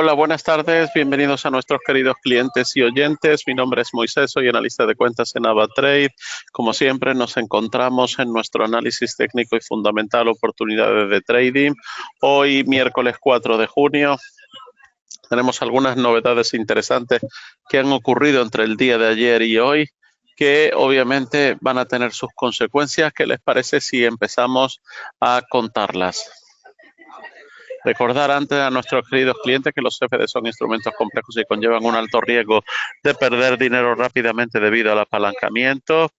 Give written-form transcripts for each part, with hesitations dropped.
Hola, buenas tardes. Bienvenidos a nuestros queridos clientes y oyentes. Mi nombre es Moisés, soy analista de cuentas en AvaTrade. Como siempre, nos encontramos en nuestro análisis técnico y fundamental oportunidades de trading. Hoy, miércoles 4 de junio, tenemos algunas novedades interesantes que han ocurrido entre el día de ayer y hoy, que obviamente van a tener sus consecuencias. ¿Qué les parece si empezamos a contarlas? Recordar antes a nuestros queridos clientes que los CFD son instrumentos complejos y conllevan un alto riesgo de perder dinero rápidamente debido al apalancamiento.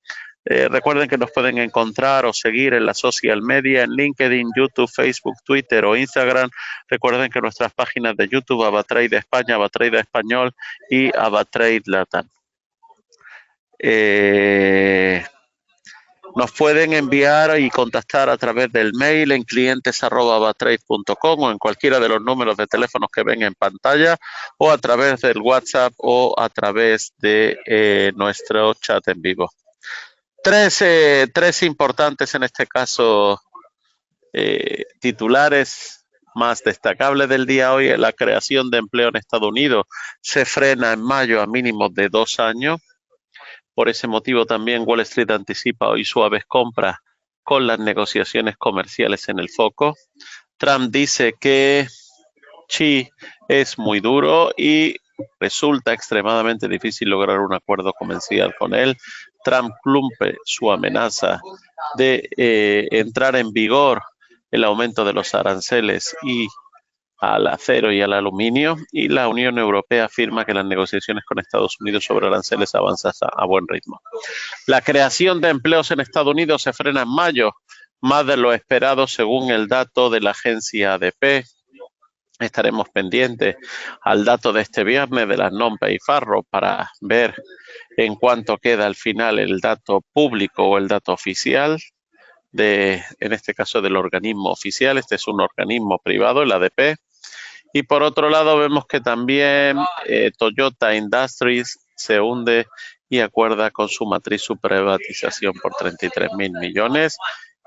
Recuerden que nos pueden encontrar o seguir en la social media, en LinkedIn, YouTube, Facebook, Twitter o Instagram. Recuerden que nuestras páginas de YouTube, AvaTrade España, AvaTrade Español y AvaTrade Latam. Nos pueden enviar y contactar a través del mail en clientes@avatrade.com o en cualquiera de los números de teléfonos que ven en pantalla, o a través del WhatsApp o a través de nuestro chat en vivo. Tres importantes en este caso titulares más destacables del día hoy. La creación de empleo en Estados Unidos se frena en mayo a mínimos de 2 años. Por ese motivo también Wall Street anticipa hoy suaves compras con las negociaciones comerciales en el foco. Trump dice que Xi es muy duro y resulta extremadamente difícil lograr un acuerdo comercial con él. Trump cumple su amenaza de entrar en vigor el aumento de los aranceles y al acero y al aluminio, y la Unión Europea afirma que las negociaciones con Estados Unidos sobre aranceles avanzan a buen ritmo. La creación de empleos en Estados Unidos se frena en mayo, más de lo esperado según el dato de la agencia ADP. Estaremos pendientes al dato de este viernes de las non-payroll para ver en cuánto queda al final el dato público o el dato oficial en este caso del organismo oficial. Este es un organismo privado, el ADP. Y por otro lado vemos que también Toyota Industries se hunde y acuerda con su matriz su privatización por 33.000 millones.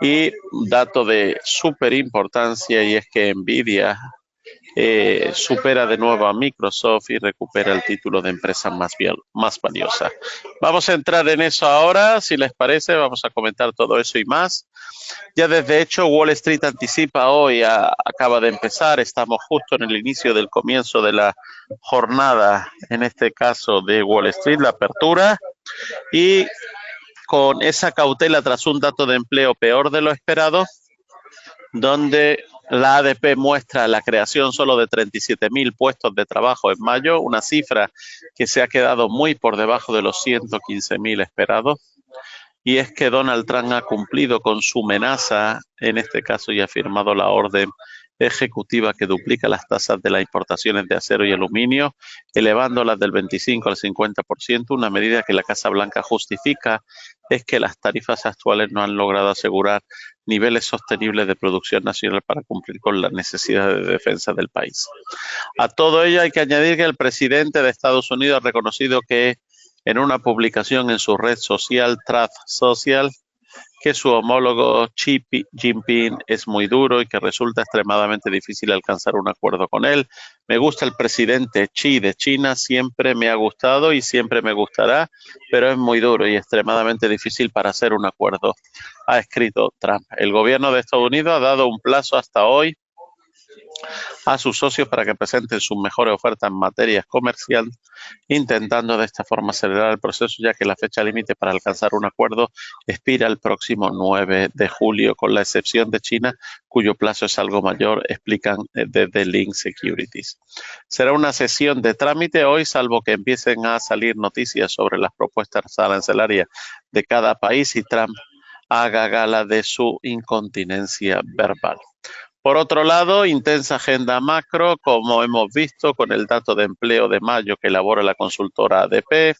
Y dato de súper importancia, y es que Nvidia supera de nuevo a Microsoft y recupera el título de empresa más valiosa. Vamos a entrar en eso ahora, si les parece. Vamos a comentar todo eso y más. Ya desde hecho Wall Street anticipa hoy, acaba de empezar, estamos justo en el inicio del comienzo de la jornada, en este caso de Wall Street, la apertura, y con esa cautela tras un dato de empleo peor de lo esperado, donde la ADP muestra la creación solo de 37.000 puestos de trabajo en mayo, una cifra que se ha quedado muy por debajo de los 115.000 esperados. Y es que Donald Trump ha cumplido con su amenaza, en este caso, y ha firmado la orden ejecutiva que duplica las tasas de las importaciones de acero y aluminio, elevándolas del 25 al 50%, una medida que la Casa Blanca justifica es que las tarifas actuales no han logrado asegurar niveles sostenibles de producción nacional para cumplir con las necesidades de defensa del país. A todo ello hay que añadir que el presidente de Estados Unidos ha reconocido que en una publicación en su red social, Truth Social, que su homólogo Xi Jinping es muy duro y que resulta extremadamente difícil alcanzar un acuerdo con él. Me gusta el presidente Xi de China, siempre me ha gustado y siempre me gustará, pero es muy duro y extremadamente difícil para hacer un acuerdo, ha escrito Trump. El gobierno de Estados Unidos ha dado un plazo hasta hoy a sus socios para que presenten sus mejores ofertas en materia comercial, intentando de esta forma acelerar el proceso, ya que la fecha límite para alcanzar un acuerdo expira el próximo 9 de julio, con la excepción de China, cuyo plazo es algo mayor, explican desde Link Securities. Será una sesión de trámite hoy, salvo que empiecen a salir noticias sobre las propuestas arancelarias de cada país y Trump haga gala de su incontinencia verbal. Por otro lado, intensa agenda macro, como hemos visto con el dato de empleo de mayo que elabora la consultora ADP.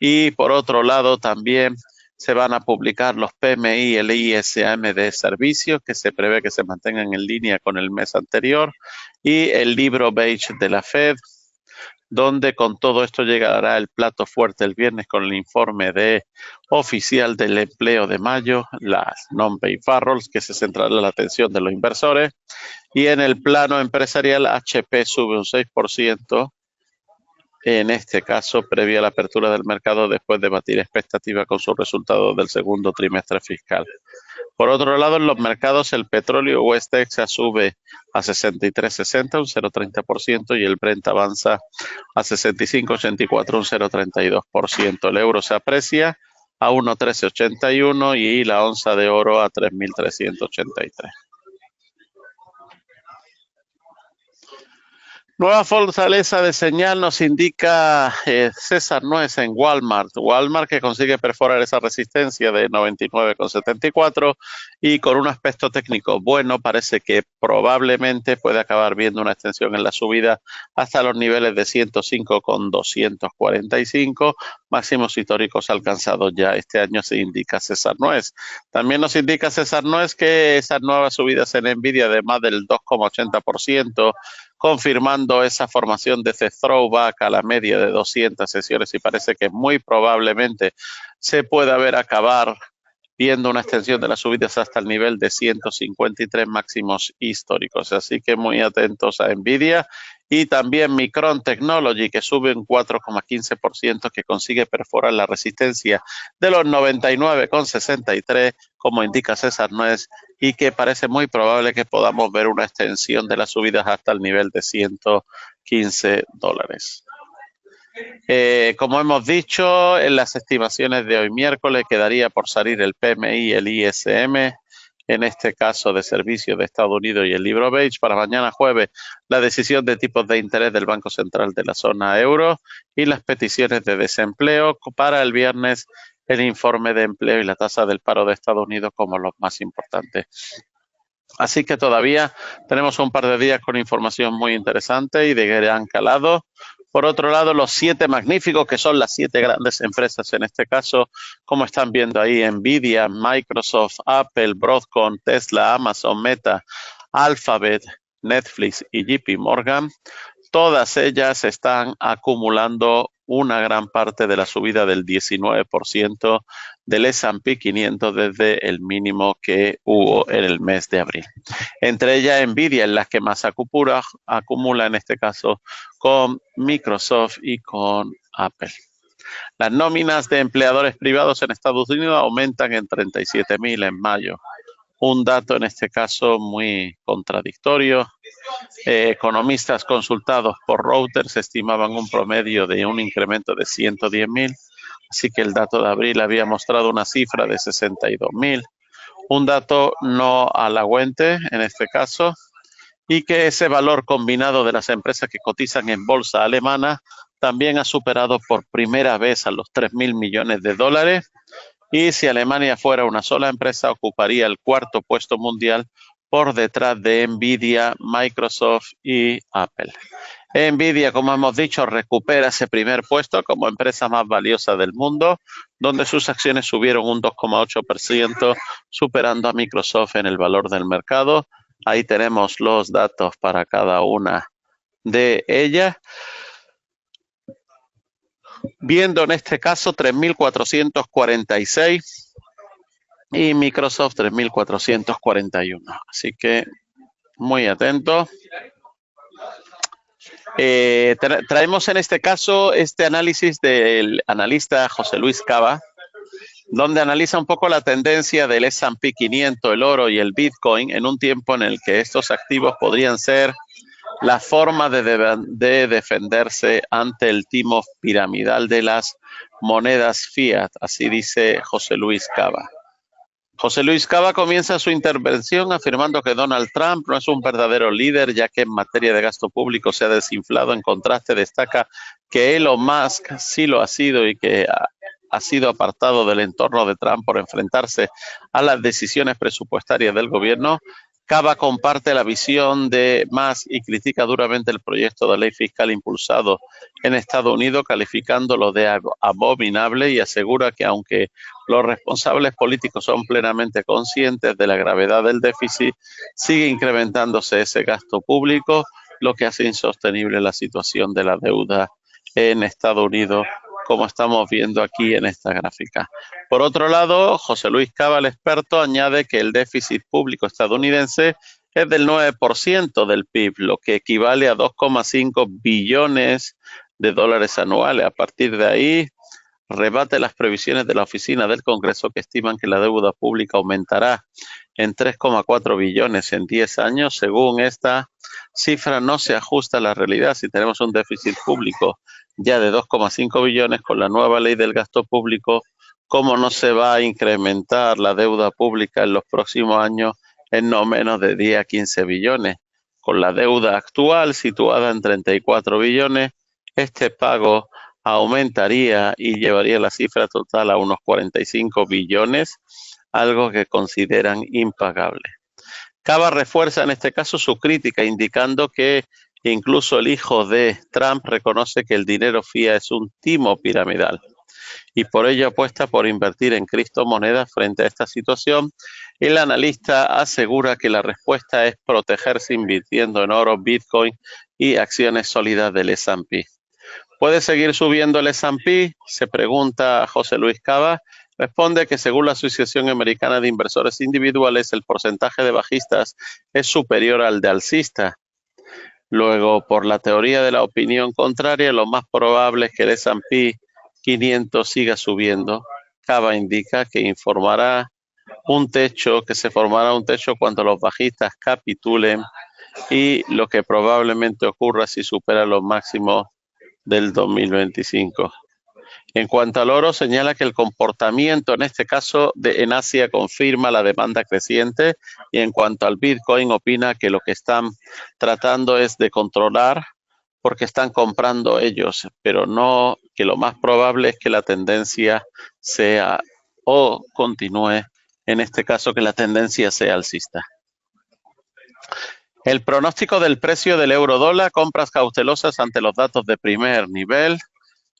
Y por otro lado, también se van a publicar los PMI y el ISM de servicios, que se prevé que se mantengan en línea con el mes anterior. Y el libro beige de la Fed, donde con todo esto llegará el plato fuerte el viernes con el informe oficial del empleo de mayo, las non-payroll, que se centrará la atención de los inversores. Y en el plano empresarial, HP sube un 6%, en este caso previa a la apertura del mercado después de batir expectativas con sus resultados del segundo trimestre fiscal. Por otro lado, en los mercados, el petróleo West Texas sube a 63.60, un 0,30%, y el Brent avanza a 65.84, un 0,32%. El euro se aprecia a 1,1381 y la onza de oro a 3.383. Nueva fortaleza de señal nos indica César Nuez en Walmart. Walmart que consigue perforar esa resistencia de 99,74 y con un aspecto técnico bueno, parece que probablemente puede acabar viendo una extensión en la subida hasta los niveles de 105,245, máximos históricos alcanzados ya este año, se indica César Nuez. También nos indica César Nuez que esas nuevas subidas en Nvidia de más del 2,80%, confirmando esa formación de ese throwback a la media de 200 sesiones, y parece que muy probablemente se pueda ver acabar viendo una extensión de las subidas hasta el nivel de 153 máximos históricos. Así que muy atentos a Nvidia. Y también Micron Technology, que sube un 4,15%, que consigue perforar la resistencia de los 99,63, como indica César Nuez, y que parece muy probable que podamos ver una extensión de las subidas hasta el nivel de $115. Como hemos dicho, en las estimaciones de hoy miércoles quedaría por salir el PMI y el ISM, en este caso de servicios de Estados Unidos, y el libro beige. Para mañana jueves, la decisión de tipos de interés del Banco Central de la zona euro y las peticiones de desempleo. Para el viernes, el informe de empleo y la tasa del paro de Estados Unidos como los más importantes. Así que todavía tenemos un par de días con información muy interesante y de gran calado. Por otro lado, los 7 magníficos, que son las 7 grandes empresas en este caso, como están viendo ahí, Nvidia, Microsoft, Apple, Broadcom, Tesla, Amazon, Meta, Alphabet, Netflix y JP Morgan, todas ellas están acumulando una gran parte de la subida del 19% del S&P 500 desde el mínimo que hubo en el mes de abril. Entre ellas, Nvidia es la que más acumula en este caso, con Microsoft y con Apple. Las nóminas de empleadores privados en Estados Unidos aumentan en 37.000 en mayo. Un dato en este caso muy contradictorio. Economistas consultados por Reuters estimaban un promedio de un incremento de 110.000, así que el dato de abril había mostrado una cifra de 62.000. Un dato no halagüeño en este caso, y que ese valor combinado de las empresas que cotizan en bolsa alemana también ha superado por primera vez a los 3.000 millones de dólares. Y si Alemania fuera una sola empresa, ocuparía el 4º puesto mundial por detrás de Nvidia, Microsoft y Apple. Nvidia, como hemos dicho, recupera ese primer puesto como empresa más valiosa del mundo, donde sus acciones subieron un 2,8%, superando a Microsoft en el valor del mercado. Ahí tenemos los datos para cada una de ellas. Viendo en este caso 3.446 y Microsoft 3.441. Así que muy atento. Traemos en este caso este análisis del analista José Luis Cava, donde analiza un poco la tendencia del S&P 500, el oro y el Bitcoin en un tiempo en el que estos activos podrían ser la forma de defenderse ante el timo piramidal de las monedas fiat, así dice José Luis Cava. José Luis Cava comienza su intervención afirmando que Donald Trump no es un verdadero líder, ya que en materia de gasto público se ha desinflado. En contraste, destaca que Elon Musk sí lo ha sido y que ha sido apartado del entorno de Trump por enfrentarse a las decisiones presupuestarias del gobierno. Cava comparte la visión de Musk y critica duramente el proyecto de ley fiscal impulsado en Estados Unidos, calificándolo de abominable, y asegura que aunque los responsables políticos son plenamente conscientes de la gravedad del déficit, sigue incrementándose ese gasto público, lo que hace insostenible la situación de la deuda en Estados Unidos, como estamos viendo aquí en esta gráfica. Por otro lado, José Luis Cava, el experto, añade que el déficit público estadounidense es del 9% del PIB, lo que equivale a 2,5 billones de dólares anuales. A partir de ahí, rebate las previsiones de la Oficina del Congreso que estiman que la deuda pública aumentará en 3,4 billones en 10 años. Según esta cifra, no se ajusta a la realidad. Si tenemos un déficit público ya de 2,5 billones con la nueva ley del gasto público, ¿cómo no se va a incrementar la deuda pública en los próximos años en no menos de 10 a 15 billones? Con la deuda actual situada en 34 billones, este pago aumentaría y llevaría la cifra total a unos 45 billones, algo que consideran impagable. Cava refuerza en este caso su crítica, indicando que incluso el hijo de Trump reconoce que el dinero fiat es un timo piramidal y por ello apuesta por invertir en criptomonedas frente a esta situación. El analista asegura que la respuesta es protegerse invirtiendo en oro, Bitcoin y acciones sólidas del S&P. ¿Puede seguir subiendo el S&P? Se pregunta José Luis Cava. Responde que según la Asociación Americana de Inversores Individuales, el porcentaje de bajistas es superior al de alcistas. Luego, por la teoría de la opinión contraria, lo más probable es que el S&P 500 siga subiendo. Cava indica que se formará un techo cuando los bajistas capitulen y lo que probablemente ocurra si supera los máximos del 2025. En cuanto al oro, señala que el comportamiento, en este caso en Asia, confirma la demanda creciente, y en cuanto al Bitcoin, opina que lo que están tratando es de controlar porque están comprando ellos, pero no, que lo más probable es que la tendencia sea o continúe, en este caso que la tendencia sea alcista. El pronóstico del precio del euro dólar, compras cautelosas ante los datos de primer nivel,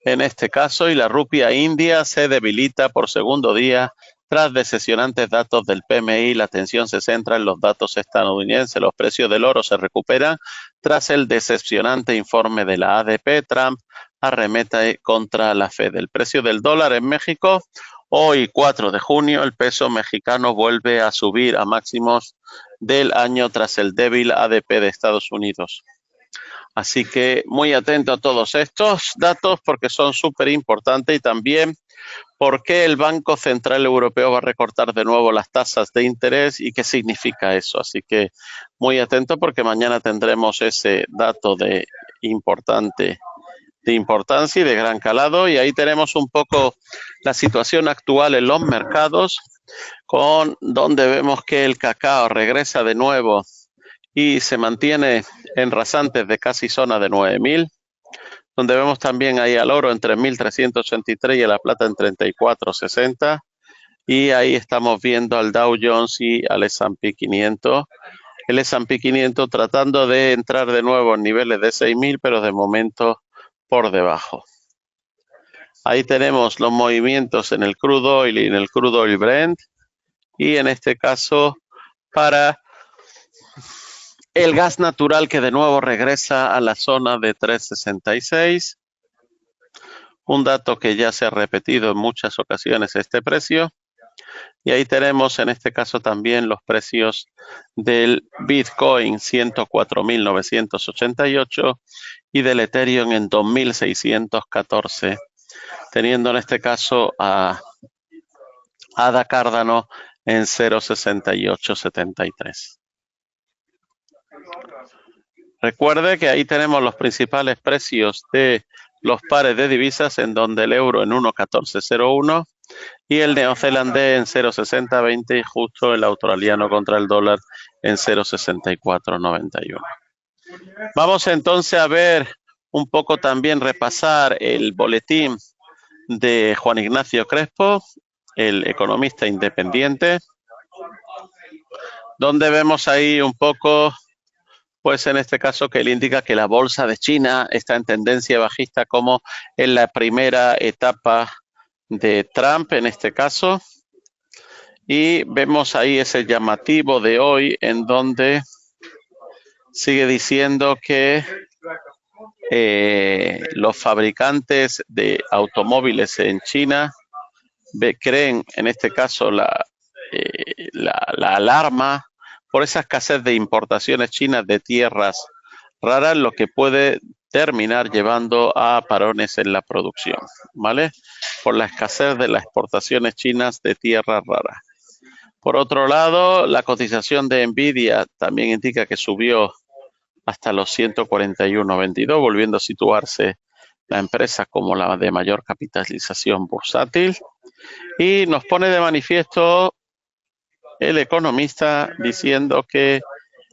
en este caso, y la rupia india se debilita por segundo día tras decepcionantes datos del PMI. La atención se centra en los datos estadounidenses. Los precios del oro se recuperan tras el decepcionante informe de la ADP. Trump arremete contra la Fed. El precio del dólar en México, hoy 4 de junio, el peso mexicano vuelve a subir a máximos del año tras el débil ADP de Estados Unidos. Así que muy atento a todos estos datos porque son súper importantes, y también por qué el Banco Central Europeo va a recortar de nuevo las tasas de interés y qué significa eso. Así que muy atento porque mañana tendremos ese dato de importancia y de gran calado, y ahí tenemos un poco la situación actual en los mercados, con donde vemos que el cacao regresa de nuevo y se mantiene en rasantes de casi zona de 9.000, donde vemos también ahí al oro en 3.383 y a la plata en 34.60, y ahí estamos viendo al Dow Jones y al S&P 500. El S&P 500 tratando de entrar de nuevo en niveles de 6.000, pero de momento por debajo. Ahí tenemos los movimientos en el crude oil y en el crude oil Brent, y en este caso para el gas natural, que de nuevo regresa a la zona de 3.66, un dato que ya se ha repetido en muchas ocasiones este precio. Y ahí tenemos en este caso también los precios del Bitcoin, 104.988, y del Ethereum en 2.614, teniendo en este caso a Ada Cardano en 0.6873. Recuerde que ahí tenemos los principales precios de los pares de divisas, en donde el euro en 1.1401 y el neozelandés en 0.6020, y justo el australiano contra el dólar en 0.6491. Vamos entonces a ver un poco, también repasar el boletín de Juan Ignacio Crespo, el economista independiente, donde vemos ahí un poco, pues en este caso, que él indica que la bolsa de China está en tendencia bajista, como en la primera etapa de Trump en este caso. Y vemos ahí ese llamativo de hoy, en donde sigue diciendo que los fabricantes de automóviles en China creen, en este caso, la alarma por esa escasez de importaciones chinas de tierras raras, lo que puede terminar llevando a parones en la producción, ¿vale? Por la escasez de las exportaciones chinas de tierras raras. Por otro lado, la cotización de Nvidia también indica que subió hasta los 141.22, volviendo a situarse la empresa como la de mayor capitalización bursátil. Y nos pone de manifiesto el economista diciendo que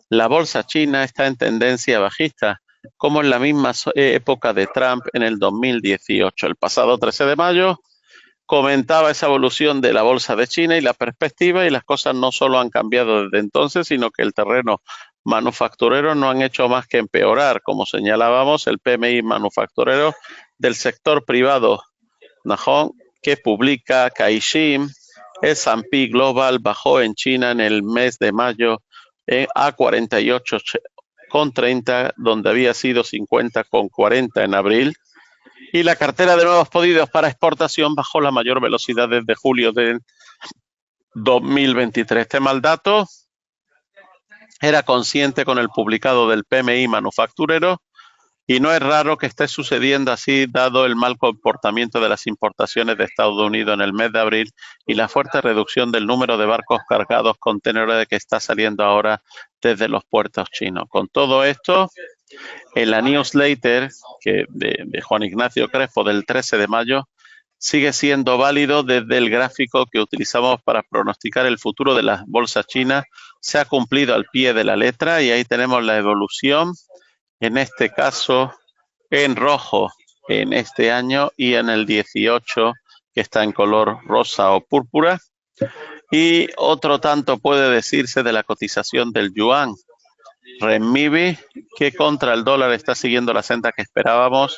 la bolsa china está en tendencia bajista, como en la misma época de Trump en el 2018. El pasado 13 de mayo comentaba esa evolución de la bolsa de China y la perspectiva, y las cosas no solo han cambiado desde entonces, sino que el terreno manufacturero no han hecho más que empeorar. Como señalábamos, el PMI manufacturero del sector privado Nahon, que publica Caixin, S&P Global bajó en China en el mes de mayo a 48,30, donde había sido 50,40 en abril. Y la cartera de nuevos pedidos para exportación bajó la mayor velocidad desde julio de 2023. Este mal dato era consciente con el publicado del PMI manufacturero, y no es raro que esté sucediendo así, dado el mal comportamiento de las importaciones de Estados Unidos en el mes de abril y la fuerte reducción del número de barcos cargados contenedores que está saliendo ahora desde los puertos chinos. Con todo esto, en la newsletter de Juan Ignacio Crespo del 13 de mayo, sigue siendo válido desde el gráfico que utilizamos para pronosticar el futuro de las bolsas chinas. Se ha cumplido al pie de la letra y ahí tenemos la evolución, en este caso en rojo en este año y en el 18 que está en color rosa o púrpura. Y otro tanto puede decirse de la cotización del yuan renminbi, que contra el dólar está siguiendo la senda que esperábamos,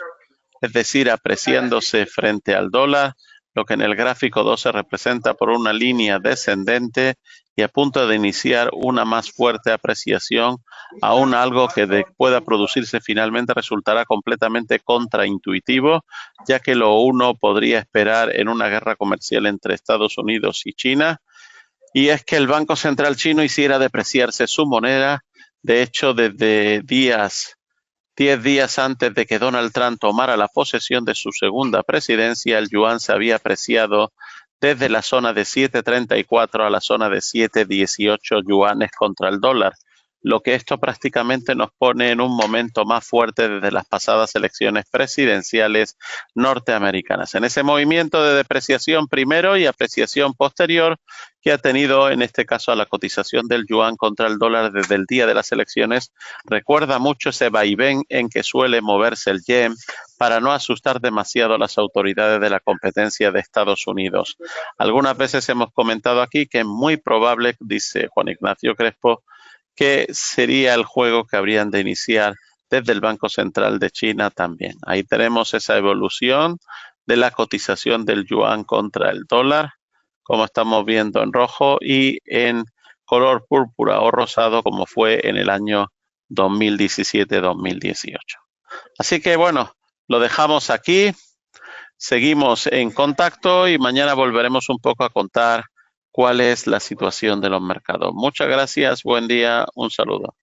es decir, apreciándose frente al dólar, lo que en el gráfico 12 representa por una línea descendente y a punto de iniciar una más fuerte apreciación, aún algo que pueda producirse finalmente resultará completamente contraintuitivo, ya que lo uno podría esperar en una guerra comercial entre Estados Unidos y China, y es que el Banco Central chino hiciera depreciarse su moneda. De hecho, desde 10 días antes de que Donald Trump tomara la posesión de su segunda presidencia, el yuan se había apreciado desde la zona de 7.34 a la zona de 7.18 yuanes contra el dólar, lo que esto prácticamente nos pone en un momento más fuerte desde las pasadas elecciones presidenciales norteamericanas. En ese movimiento de depreciación primero y apreciación posterior que ha tenido en este caso a la cotización del yuan contra el dólar desde el día de las elecciones, recuerda mucho ese vaivén en que suele moverse el yen para no asustar demasiado a las autoridades de la competencia de Estados Unidos. Algunas veces hemos comentado aquí que es muy probable, dice Juan Ignacio Crespo, que sería el juego que habrían de iniciar desde el Banco Central de China también. Ahí tenemos esa evolución de la cotización del yuan contra el dólar, como estamos viendo en rojo, y en color púrpura o rosado, como fue en el año 2017-2018. Así que bueno, lo dejamos aquí, seguimos en contacto y mañana volveremos un poco a contar cuál es la situación de los mercados. Muchas gracias, buen día, un saludo.